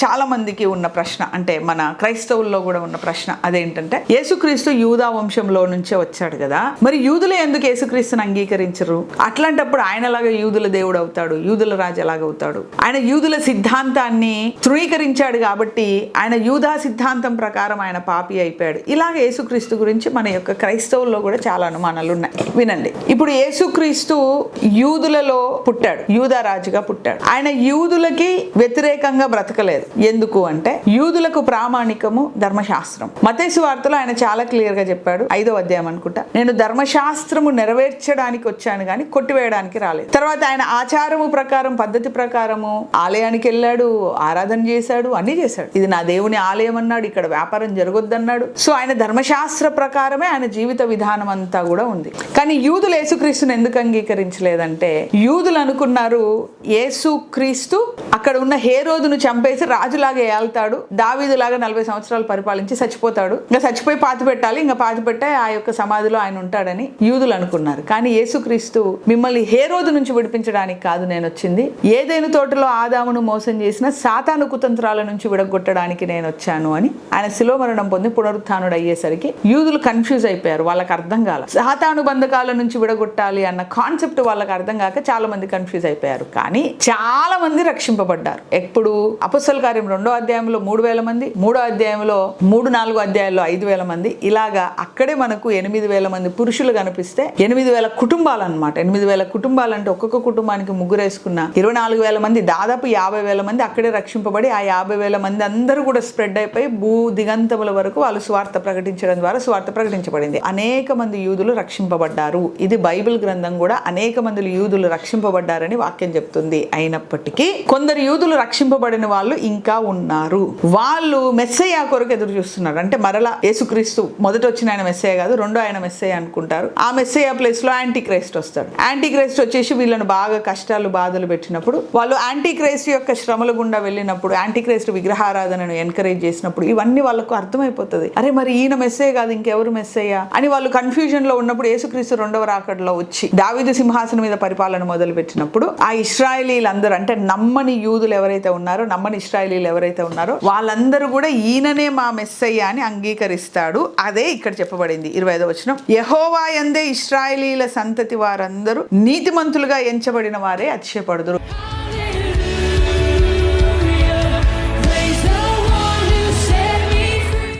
చాలా మందికి ఉన్న ప్రశ్న, అంటే మన క్రైస్తవుల్లో కూడా ఉన్న ప్రశ్న అదేంటంటే, యేసుక్రీస్తు యూదా వంశంలో నుంచే వచ్చాడు కదా, మరి యూదులే ఎందుకు యేసుక్రీస్తుని అంగీకరించరు? అట్లాంటప్పుడు ఆయనలాగా యూదుల దేవుడు అవుతాడు, యూదుల రాజు ఎలాగవుతాడు? ఆయన యూదుల సిద్ధాంతాన్ని తృణీకరించాడు కాబట్టి ఆయన యూదా సిద్ధాంతం ప్రకారం ఆయన పాపి అయిపోయాడు. ఇలాగ యేసుక్రీస్తు గురించి మన యొక్క క్రైస్తవుల్లో కూడా చాలా అనుమానాలు ఉన్నాయి. వినండి, ఇప్పుడు యేసుక్రీస్తు యూదులలో పుట్టాడు, యూదా రాజుగా పుట్టాడు. ఆయన యూదులకి వ్యతిరేకంగా బ్రతకలేదు. ఎందుకు అంటే యూదులకు ప్రామాణికము ధర్మశాస్త్రం. మత్తయి సువార్తలో ఆయన చాలా క్లియర్ గా చెప్పాడు, 5వ అధ్యాయం అనుకుంటా, నేను ధర్మశాస్త్రము నెరవేర్చడానికి వచ్చాను గాని కొట్టివేయడానికి రాలేదు. తర్వాత ఆయన ఆచారము ప్రకారం, పద్ధతి ప్రకారము ఆలయానికి వెళ్ళాడు, ఆరాధన చేశాడు, అన్ని చేశాడు. ఇది నా దేవుని ఆలయం అన్నాడు, ఇక్కడ వ్యాపారం జరగొద్దన్నాడు. సో ఆయన ధర్మశాస్త్ర ప్రకారమే ఆయన జీవిత విధానం అంతా కూడా ఉంది. కానీ యూదులు యేసుక్రీస్తుని ఎందుకు అంగీకరించలేదంటే, యూదులు అనుకున్నారు యేసుక్రీస్తు అక్కడ ఉన్న హేరోదును చంపేసి రాజులాగా ఏళ్తాడు, దావీదులాగా 40 సంవత్సరాలు పరిపాలించి చచ్చిపోతాడు, ఇంకా చచ్చిపోయి పాతి పెట్టాలి, ఇంకా పాతి పెట్టే ఆ యొక్క సమాధిలో ఆయన ఉంటాడని యూదులు అనుకున్నారు. కానీ యేసుక్రీస్తు మిమ్మల్ని హేరోదు నుంచి విడిపించడానికి కాదు నేను వచ్చింది, ఏదైనా తోటలో ఆదామును మోసం చేసిన సాతాను కుతంత్రాల నుంచి విడగొట్టడానికి నేను వచ్చాను అని ఆయన శిలువ మరణం పొంది పునరుత్థానుడు అయ్యేసరికి యూదులు కన్ఫ్యూజ్ అయిపోయారు. వాళ్ళకి అర్థం కాల, సాతాను బంధకాల నుంచి విడగొట్టాలి అన్న కాన్సెప్ట్ వాళ్ళకి అర్థం కాక చాలా మంది కన్ఫ్యూజ్ అయిపోయారు. కానీ చాలా మంది రక్షింపబడ్డారు. ఎప్పుడు? అపొస్తలుల కార్యం 2వ అధ్యాయంలో 3000 మంది, 3వ అధ్యాయంలో 3-4 అధ్యాయాల్లో 5000 మంది, ఇలాగా అక్కడే మనకు 8000 మంది పురుషులు కనిపిస్తే 8000 కుటుంబాలు అనమాట. 8000 కుటుంబాలు అంటే ఒక్కొక్క కుటుంబానికి ముగ్గురు వేసుకున్న 24,000 మంది, దాదాపు 50,000 మంది అక్కడే రక్షింపబడి ఆ 50,000 మంది అందరూ కూడా స్ప్రెడ్ అయిపోయి భూ దిగంతముల వరకు వాళ్ళు సువార్త ప్రకటించడం ద్వారా సువార్త ప్రకటించబడింది. అనేక మంది యూదులు రక్షింపబడ్డారు. ఇది బైబిల్ గ్రంథం కూడా అనేక మంది యూదులు రక్షింపబడ్డారని వాక్యం చెప్తుంది. అయినప్పటికీ కొందరు యూదులు రక్షింపబడిన వాళ్ళు ఇంకా ఉన్నారు. వాళ్ళు మెస్సయ్య కొరకు ఎదురు చూస్తున్నారు. అంటే మరలా యేసుక్రీస్తు మొదట వచ్చిన ఆయన మెస్సయ్య కాదు, రెండో ఆయన మెస్సయ్య అనుకుంటారు. ఆ మెస్సయ్య ప్లేస్ లో యాంటీ క్రైస్ట్ వస్తాడు. యాంటీ క్రైస్ట్ వచ్చేసి వీళ్ళని బాగా కష్టాలు బాధలు పెట్టినప్పుడు, వాళ్ళు యాంటీ క్రైస్ట్ యొక్క శ్రమల గుండా వెళ్ళినప్పుడు, యాంటీ క్రైస్ట్ విగ్రహారాధనను ఎంకరేజ్ చేసినప్పుడు ఇవన్నీ వాళ్ళకు అర్థమైపోతుంది. అరే మరి ఈయన మెస్సయ్య కాదు ఇంకెవరు మెస్సయ్య అని వాళ్ళు కన్ఫ్యూజన్ లో ఉన్నప్పుడు యేసుక్రీస్తు 2వ రాకడలో వచ్చి దావీదు సింహాసనం మీద పరిపాలన మొదలు పెట్టినప్పుడు ఆ ఇశ్రాయేలీలందరూ, అంటే నమ్మని యూదులు ఎవరైతే ఉన్నారో, నమ్మని ఇశ్రాయేలీలు ఎవరైతే ఉన్నారో వాళ్ళందరూ కూడా ఈయననే మా మెస్సయ్య అని అంగీకరిస్తాడు. అదే ఇక్కడ చెప్పబడింది 25వ వచనం, యెహోవా యందే ఇశ్రాయేలీల సంతతి వారందరూ నీతిమంతులుగా ఎంచబడిన వారే అతిశయపడుదురు.